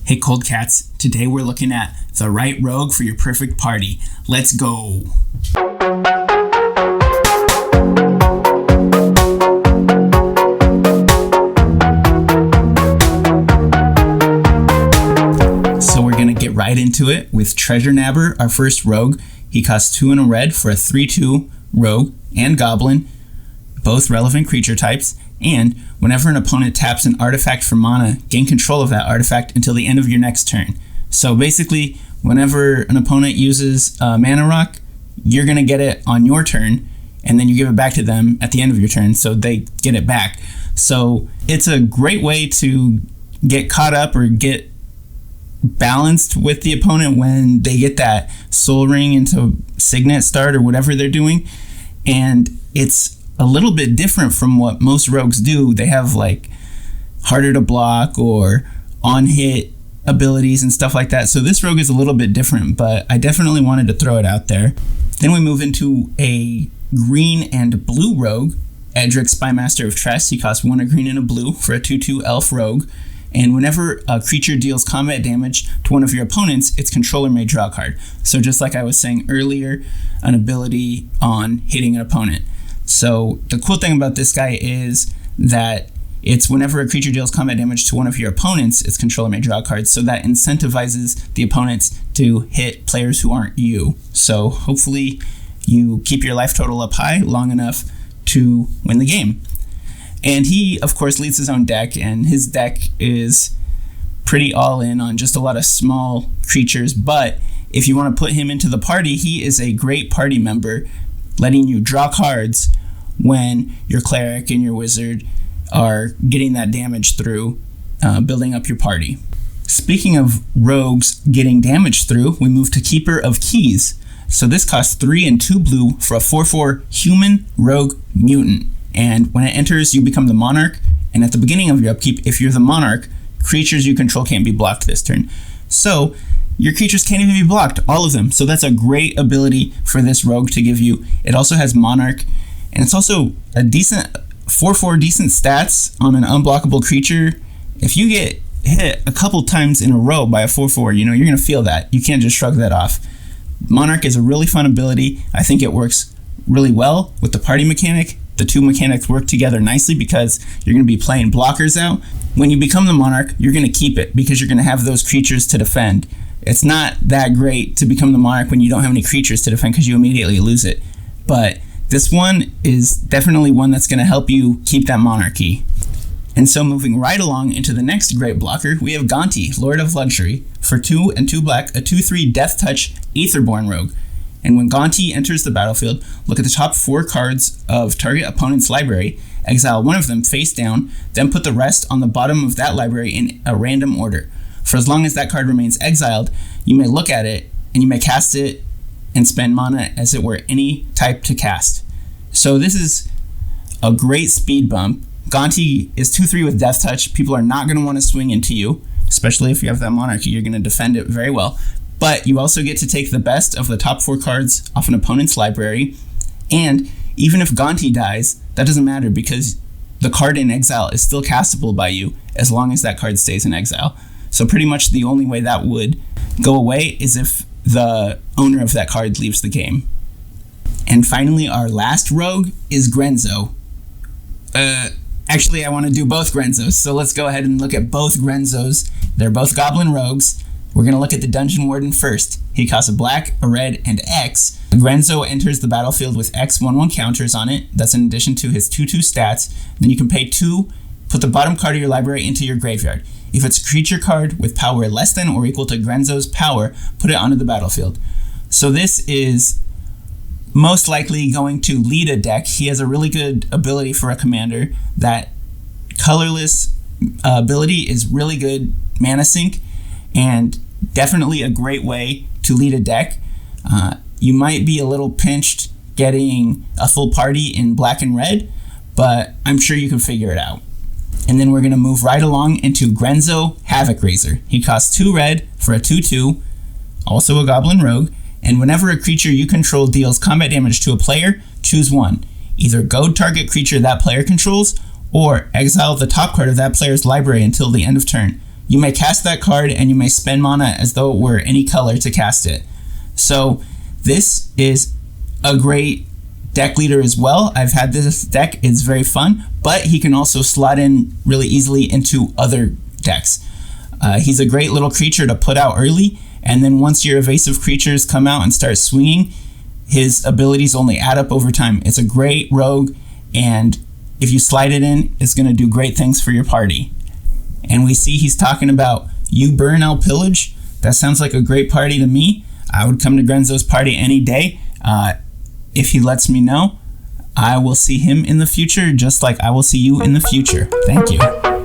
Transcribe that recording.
Hey Cold Cats, today we're looking at the right rogue for your perfect party. Let's go! So we're gonna get right into it with Treasure Nabber, our first rogue. He costs 2 and a red for a 3/2 rogue and goblin, both relevant creature types. And whenever an opponent taps an artifact for mana, gain control of that artifact until the end of your next turn. So basically, whenever an opponent uses a mana rock, you're going to get it on your turn, and then you give it back to them at the end of your turn, so they get it back. So it's a great way to get caught up or get balanced with the opponent when they get that Soul Ring into Signet start or whatever they're doing. And it's a little bit different from what most rogues do. They have like harder to block or on hit abilities and stuff like that. So this rogue is a little bit different, but I definitely wanted to throw it out there. Then we move into a green and blue rogue, Edric, Spymaster of Tress. He costs 1 a green and a blue for a 2/2 elf rogue. And whenever a creature deals combat damage to one of your opponents, its controller may draw a card. So just like I was saying earlier, an ability on hitting an opponent. So the cool thing about this guy is that it's whenever a creature deals combat damage to one of your opponents, its controller may draw a card. So that incentivizes the opponents to hit players who aren't you. So hopefully you keep your life total up high long enough to win the game. And he, of course, leads his own deck, and his deck is pretty all in on just a lot of small creatures. But if you want to put him into the party, he is a great party member, letting you draw cards when your cleric and your wizard are getting that damage through, building up your party. Speaking of rogues getting damage through, we move to Keeper of Keys. So this costs 3 and 2 blue for a 4/4 human rogue mutant. And when it enters, you become the monarch. And at the beginning of your upkeep, if you're the monarch, creatures you control can't be blocked this turn. So your creatures can't even be blocked, all of them. So that's a great ability for this rogue to give you. It also has Monarch, and it's also a decent 4/4 decent stats on an unblockable creature. If you get hit a couple times in a row by a 4/4, you're going to feel that. You can't just shrug that off. Monarch is a really fun ability. I think it works really well with the party mechanic. The two mechanics work together nicely because you're going to be playing blockers out. When you become the monarch, you're going to keep it because you're going to have those creatures to defend. It's not that great to become the monarch when you don't have any creatures to defend because you immediately lose it. But this one is definitely one that's going to help you keep that monarchy. And so moving right along into the next great blocker, we have Gaunty, Lord of Luxury, for 2 and 2 black, a 2/3 Death Touch Aetherborn rogue. And when Gaunty enters the battlefield, look at the top 4 cards of target opponent's library, exile one of them face down, then put the rest on the bottom of that library in a random order. For as long as that card remains exiled, you may look at it and you may cast it and spend mana as it were any type to cast. So this is a great speed bump. Gaunty is 2/3 with Death Touch. People are not going to want to swing into you, especially if you have that monarchy. You're going to defend it very well. But you also get to take the best of the top 4 cards off an opponent's library. And even if Gaunty dies, that doesn't matter because the card in exile is still castable by you as long as that card stays in exile. So pretty much the only way that would go away is if the owner of that card leaves the game. And finally, our last rogue is Grenzo. Actually, I want to do both Grenzos, so let's go ahead and look at both Grenzos. They're both Goblin Rogues. We're going to look at the Dungeon Warden first. He costs a black, a red, and X. Grenzo enters the battlefield with X 1/1 counters on it. That's in addition to his 2/2 stats. Then you can pay 2, put the bottom card of your library into your graveyard. If it's a creature card with power less than or equal to Grenzo's power, put it onto the battlefield. So this is most likely going to lead a deck. He has a really good ability for a commander. That colorless ability is really good mana sink and definitely a great way to lead a deck. You might be a little pinched getting a full party in black and red, but I'm sure you can figure it out. And then we're going to move right along into Grenzo Havoc Raiser. He costs 2 red for a 2/2, also a Goblin Rogue, and whenever a creature you control deals combat damage to a player, choose one. Either goad target creature that player controls, or exile the top card of that player's library until the end of turn. you may cast that card and you may spend mana as though it were any color to cast it. So this is a great deck leader as well. I've had this deck, it's very fun, but he can also slot in really easily into other decks. He's a great little creature to put out early, and then once your evasive creatures come out and start swinging, his abilities only add up over time. It's a great rogue, and if you slide it in, it's going to do great things for your party. And we see he's talking about You Burn, I'll Pillage. That sounds like a great party to me. I would come to Grenzo's party any day. If he lets me know, I will see him in the future, just like I will see you in the future. Thank you.